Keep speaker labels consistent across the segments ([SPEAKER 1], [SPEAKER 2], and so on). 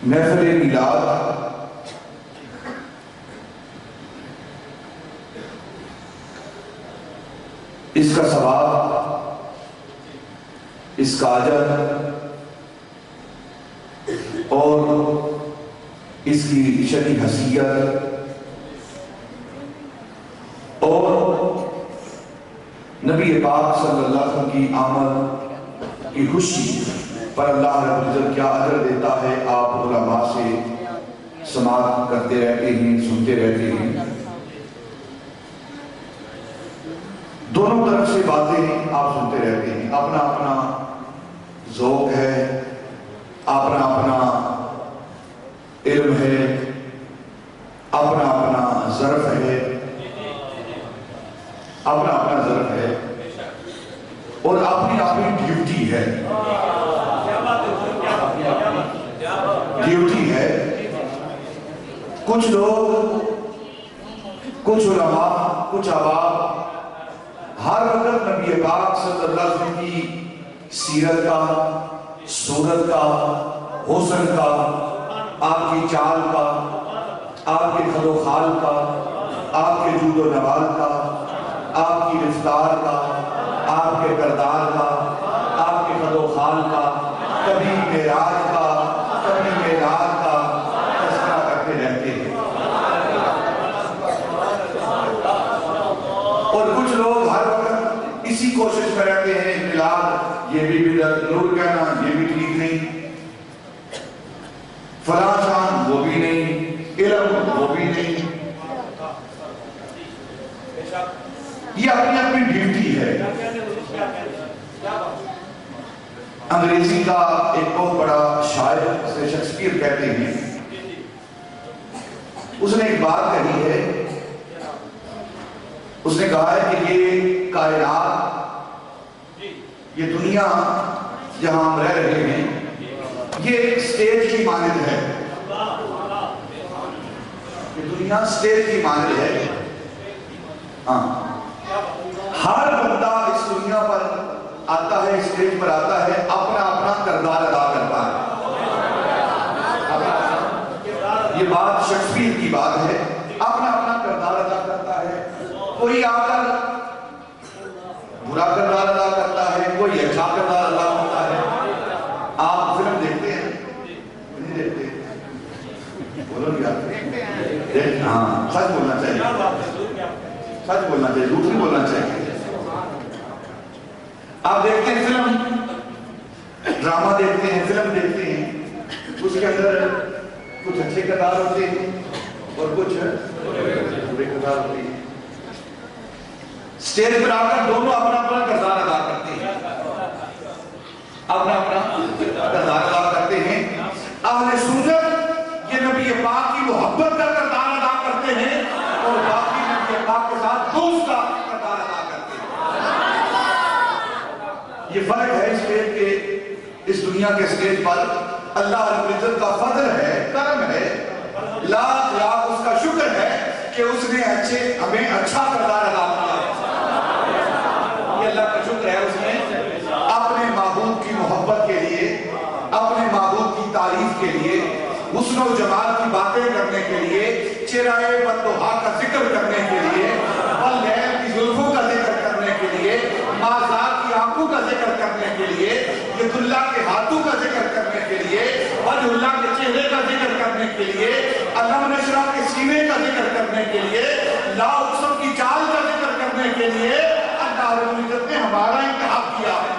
[SPEAKER 1] محفل میلاد اس کا ثواب، اس کا اجر اور اس کی شرعی حیثیت اور نبی پاک صلی اللہ علیہ وسلم کی آمد کی خوشی پر اللہ رب العزت کیا اجر دیتا ہے، آپ علماء سے سماعت کرتے رہتے ہیں، سنتے رہتے ہیں۔ دونوں طرف سے باتیں آپ سنتے رہتے ہیں، اپنا اپنا ذوق ہے، اپنا اپنا علم ہے، اپنا اپنا ظرف ہے، اپنا اپنا ظرف ہے اور اپنی اپنی ڈیوٹی ہے، ڈیوٹی ہے۔ کچھ لوگ، کچھ علماء، کچھ احباب ہر وقت نبی پاک صلی اللہ علیہ وسلم کی سیرت کا، صورت کا، حسن کا، آپ کی چال کا، آپ کے خد و خال کا، آپ کے جود و نوال کا، آپ کی رفتار کا، آپ کے کردار کا، آپ کے خد و خال کا، کبھی معراج کا، کبھی معراج کا تذکرہ کرتے رہتے ہیں۔ اور کچھ لوگ ہر وقت اسی کوشش میں رہتے ہیں، میلاد یہ بھی بدعت، نور کہنا یہ بھی ٹھیک نہیں، فلاں شان وہ بھی نہیں، علم وہ بھی نہیں۔ یہ اپنی اپنی ڈیوٹی ہے۔ انگریزی کا ایک بہت بڑا شاعر سے شیکسپیئر کہتے ہیں، اس نے ایک بات کہی ہے، اس نے کہا ہے کہ یہ کائنات، یہ دنیا جہاں ہم رہ رہے ہیں، یہ ایک سٹیج کی مانند ہے، یہ دنیا سٹیج کی مانند ہے۔ ہاں، ہر بندہ اس دنیا پر آتا ہے، اسٹیج پر آتا ہے، اپنا اپنا کردار ادا کرتا ہے۔ یہ بات شیکسپیئر کی بات ہے، اپنا اپنا کردار ادا کرتا ہے۔ کوئی آ کر برا کردار ادا کرتا ہے، کوئی اچھا کردار ادا کرتا ہے۔ آپ فلم دیکھتے ہیں؟ نہیں دیکھتے؟ بولو گیا؟ ہاں، سچ بولنا چاہیے، سچ بولنا چاہیے، جھوٹ نہیں بولنا چاہیے۔ آپ دیکھتے ہیں فلم، ڈرامہ دیکھتے ہیں، فلم دیکھتے ہیں، اس کے اندر کچھ اچھے کردار ہوتے ہیں اور کچھ برے کردار ہوتے ہیں۔ سٹیج پر آ کر دونوں اپنا اپنا کردار ادا کرتے ہیں، اپنا اپنا کردار ادا کرتے ہیں۔ اہل سنت یہ نبی پاک کی محبت کا کردار ادا کرتے ہیں اور باقی نبی پاک کے ساتھ دوست کا کردار ادا کرتے ہیں۔ یہ فرق ہے اسٹیج کے، اس دنیا کے اسٹیج پر اللہ رب العزت کا فضل ہے، کرم ہے، لاکھ لاکھ اس کا شکر ہے کہ اس نے ہمیں اچھا کردار ادا کیا ہے۔ یہ اللہ کا شکر ہے، اس نے اپنے معبود کی محبت کے لیے، اپنے معبود کی تعریف کے لیے، حسن و جمال کی باتیں کرنے کے لیے، چہرہ بددعا کا ذکر کرنے کے لیے، واللیل کی زلفوں کا ذکر کرنے کے لیے، مازاد کی آنکھوں کا ذکر کرنے کے لیے، ید اللہ کے ہاتھوں کا ذکر کرنے کے لیے، وجہ اللہ کے چہرے کا ذکر کرنے کے لیے، علم نشرہ کے سینے کا ذکر کرنے کے لیے، لا اقسم کی چال کا ذکر کرنے کے لیے اللہ رب العزت نے ہمارا انتخاب کیا ہے۔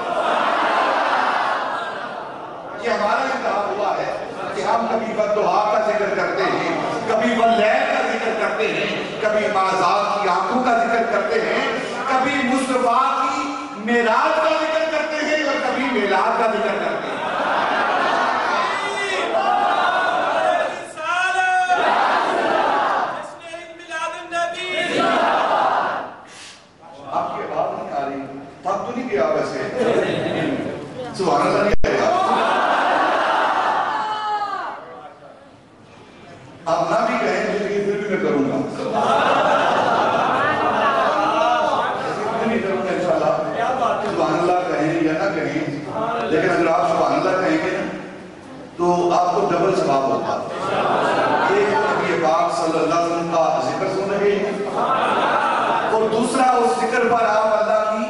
[SPEAKER 1] یہ ہمارا انتخاب ہوا ہے کہ ہم کبھی بددعا کا ذکر کرتے ہیں، کبھی واللیل کا ذکر کرتے ہیں، کبھی مازاد کی آنکھوں کا ذکر کرتے ہیں، کبھی مصطفیٰ کی معراج کا ذکر کرتے ہیں اور کبھی میلاد کا ذکر کرتے ہیں۔ آپ کی بات نہیں آ رہی، تھک تو نہیں کیا ویسے؟ سبحان اللہ نہیں آئے گا؟ آپ نہ بھی کہیں مجھے پھر بھی میں کروں گا، سبحان اللہ کہیں یا نہ کہیں، لیکن اگر آپ سبحان تو آپ کو ڈبل ثواب ہوگا. ایک نبی پاک صلی اللہ علیہ وسلم کا ذکر سن رہے ہیں اور دوسرا اس ذکر پر آپ اللہ کی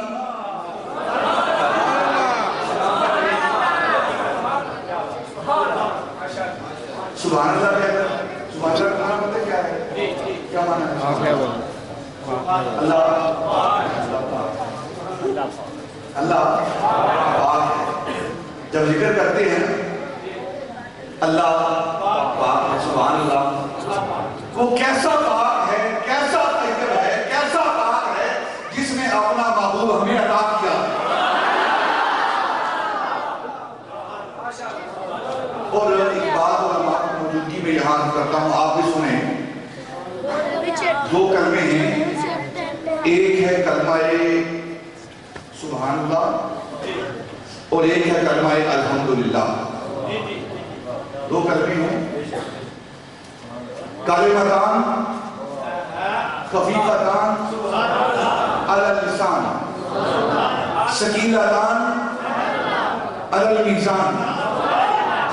[SPEAKER 1] سبحان اللہ کہتے ہیں. سبحان اللہ کا معنی کیا ہے؟ کیا معنی ہے؟ اللہ اللہ پاک ہے. جب ذکر کرتے ہیں اللہ پاک ہے، سبحان اللہ، وہ کیسا پاک ہے، کیسا طاہر ہے، کیسا پاک ہے جس نے اپنا محبوب ہمیں عطا کیا. اور ایک بات علماء کی موجودگی میں یہاں کرتا ہوں، آپ بھی سنیں. دو کلمے ہیں، ایک ہے کلمہ سبحان اللہ اور ایک ہے کلمہ الحمدللہ. دو کلمے ہیں، کلمتان خفیفتان علی اللسان ثقیلتان علی المیزان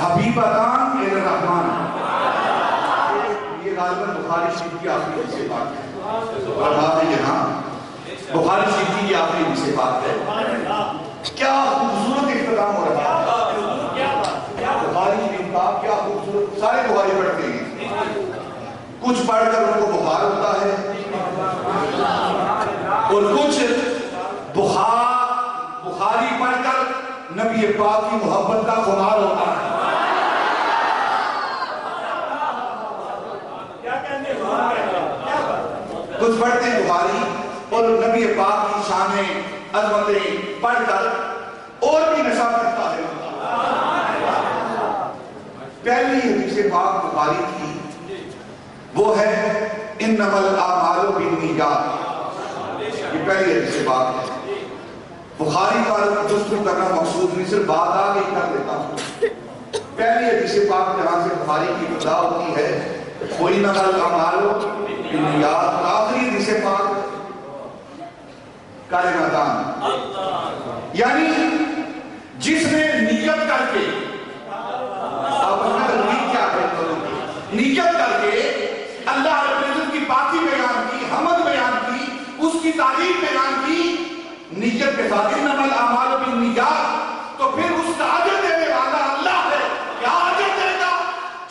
[SPEAKER 1] حبیبتان الی الرحمن. یہ غالباً بخاری شریف کی آخری سے بات ہے اور بات ہے یہاں بخاری شریف کی آخری سے بات ہے. کیا خوبصورت اختتام ہو رہا ہے بخاری شریف کا، کیا خوبصورت. سارے بخاری پڑھتے ہیں، کچھ پڑھ کر ان کو بخار ہوتا ہے اور کچھ بخاری پڑھ کر نبی پاک کی محبت کا خمار ہوتا ہے. کچھ پڑھتے ہیں بخاری اور نبی پاک کی شانیں عظمتیں پڑھ کر اور بھی نشہ کرتا ہے. پہلی حدیث پاک بخاری کی وہ ہے انما الاعمال بالنیات. یہ پہلی حدیث پاک ہے. بخاری پر جستجو کرنا مقصود نہیں، صرف بات آ گئی کر دیتا ہوں. پہلی حدیث پاک جہاں سے بخاری کی ابتدا ہوتی ہے وہ انما الاعمال بالنیات. آخری حدیث پاک کلمتان، یعنی جس نے نیت کر کے، آپ نیت کیا ہے، نیت کر کے اللہ رب العزت کی پاکی بیان کی، حمد بیان کی، اس کی تعریف بیان کی نیت کے ساتھ انما الاعمال بالنیات، تو پھر اس کا اجر دینے والا اللہ ہے. کیا اجر دے گا؟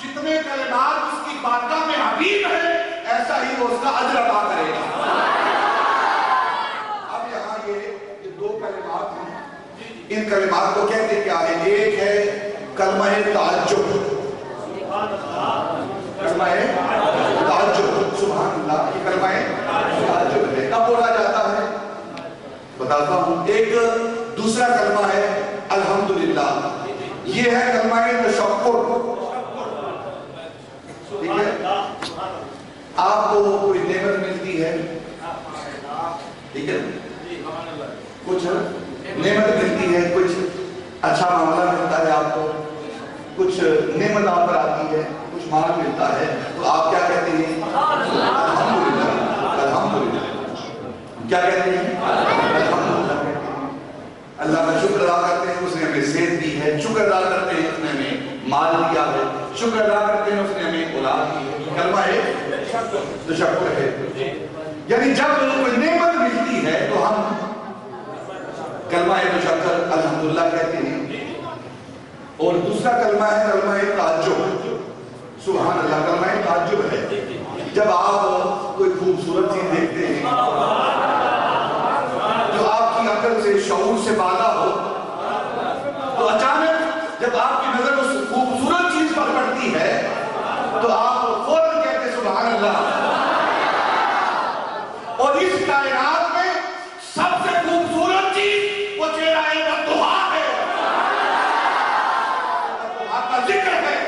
[SPEAKER 1] جتنے کلمات اس کی بارگاہ میں حبیب ہے ایسا ہی وہ اس کا اجر عطا کرے گا. اب یہاں یہ دو کلمات ہیں، ان کلمات کو کہتے کیا ہے؟ ایک ہے کلمہ تعجب. کلمہ تعجب، سبحان اللہ، یہ کلمہ تعجب ہے. کب بولا جاتا ہے بتاتا ہوں. ایک دوسرا کلمہ ہے الحمدللہ، یہ ہے کلمہ تشکر. ٹھیک ہے، آپ کو کوئی نعمت ملتی ہے، ٹھیک ہے، کچھ نعمت ملتی ہے، کچھ اچھا معاملہ ملتا ہے آپ کو، کچھ نعمت آپ پر آتی ہے، کچھ مال ملتا ہے، تو آپ کیا کہتے ہیں؟ الحمدللہ. الحمدللہ کیا کہتے ہیں؟ الحمدللہ کہتے ہیں. اللہ کا شکر ادا کرتے ہیں اس نے ہمیں صحت دی ہے، شکر ادا کرتے ہیں اس نے ہمیں مال دیا ہے، شکر ادا کرتے ہیں اس نے ہمیں اولاد دی ہے. کلمہ ہے تشکر ہے. یعنی جب کوئی نعمت ملتی ہے تو ہم کلمہ تشکر الحمدللہ کہتے ہیں. اور دوسرا کلمہ ہے کلمہ تعجب. سبحان اللہ، کلمہ تعجب ہے. جب آپ کوئی خوبصورت چیز دیکھتے ہیں جو آپ کی عقل سے، شعور سے بالا ہو، تو اچانک جب آپ کی نظر اس خوبصورت چیز پر پڑتی ہے تو آپ فوراً کہتے ہیں سبحان اللہ. اور اس کائنات میں سب سے خوبصورت چیز وہ چہرہ بددعا ہے، آپ کا ذکر ہے.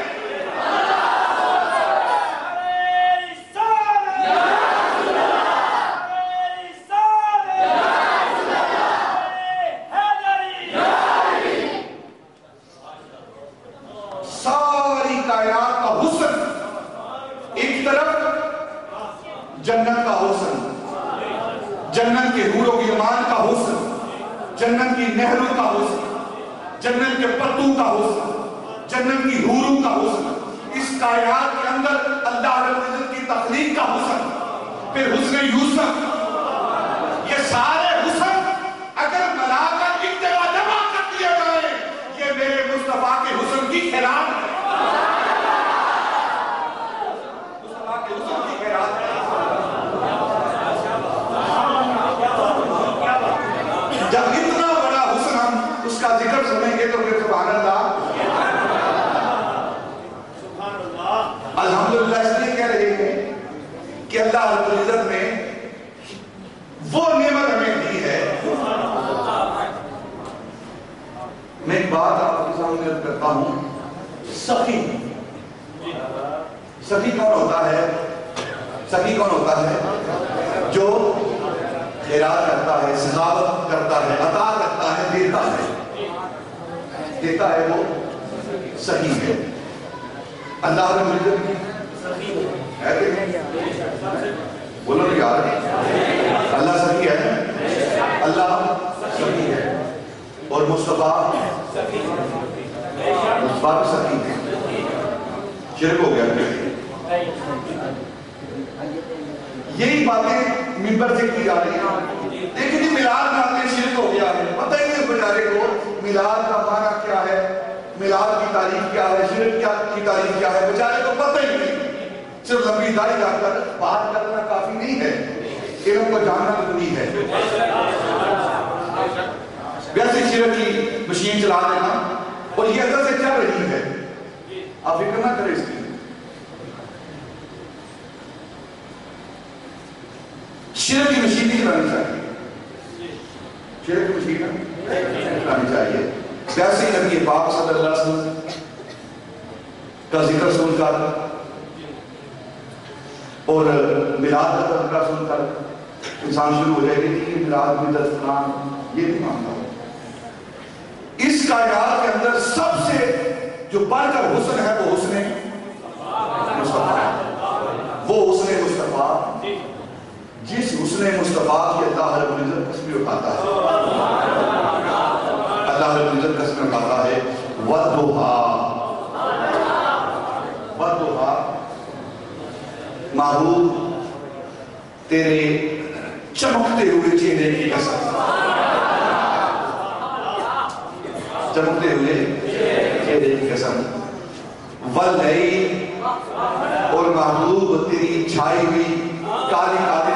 [SPEAKER 1] ساری کائنات کا حسن، ایک طرف جنت کا حسن، جنت کے حور و غلمان کا حسن، جنت کی نہروں کا حسن، جنت کے پتوں کا حسن، جنت کی حوروں کا حسن، اس کائنات کے اندر اللہ رب العزت کی تخلیق کا حسن، پھر حسن یوسف، یہ سارے حسن اگر ملا کر ایک جگہ جمع کر دیے جائیں، یہ میرے مصطفیٰ کے حسن کی خیرات ہے، مصطفیٰ کے حسن کی خیرات ہے۔ جب اتنا بڑا حسن ہم اس کا ذکر سنیں گے تو پھر سبحان اللہ، الحمدللہ اس لیے کہہ رہے ہیں کہ اللہ رب العزت نے وہ نعمت ہمیں دی ہے۔ میں ایک بات آپ کے سامنے عرض کرتا ہوں، سخی، سخی کون ہوتا ہے؟ سخی کون ہوتا ہے؟ جو خیرات کرتا ہے، سخاوت کرتا ہے، عطا کرتا ہے، دیتا ہے، وہ سخی ہے۔ اللہ رب العزت ہے کہ نہیں؟ بولو نا یار، اللہ سخی ہے، اللہ سخی ہے، اور مصطفیٰ بھی سخی ہے۔ شرک ہو گیا، یہی باتیں منبر سے کی جا رہی ہیں، لیکن یہ میلاد مناتے شرک ہو گیا ہے، پتہ ہی نہیں بیچارے کو میلاد کا معنی کیا ہے، میلاد کی تاریخ کیا ہے، شرک کی تاریخ کیا ہے، بیچارے کو پتہ ہی نہیں۔ صرف لمبی داڑھی لا کر بات کرنا کافی نہیں ہے، علم کو جاننا ضروری ہے۔ ویسے شرک کی مشین چلا دینا، اور یہ اندر سے چل رہی ہے، آپ فکر نہ کریں اس کی۔ شرک کی مشین نہیں چلانی چاہیے، شرک کی مشین نہیں چلانی چاہیے۔ ویسے ہی نبی پاک صلی اللہ علیہ وسلم کا ذکر سن کر اور میلاد کا ذکر سن کر انسان شروع ہو جائے گی کہ یہ میلاد بدعت فلان، یہ نہیں مانتا۔ اس کائنات کے اندر سب سے جو بڑھ کر حسن ہے وہ حسن مصطفیٰ، وہ حسن مصطفیٰ، جس حسن مصطفیٰ کی اللہ رب العزت قسمیں اٹھاتا ہے، اللہ رب العزت قسمیں اٹھاتا ہے، وَالضُّحَىٰ، وَالضُّحَىٰ، محبوب تیرے چمکتے ہوئے چہرے کی قسم، چمکتے ہوئے چہرے کی قسم، واللیل، اور محبوب تیری چھائی ہوئی کالی کالی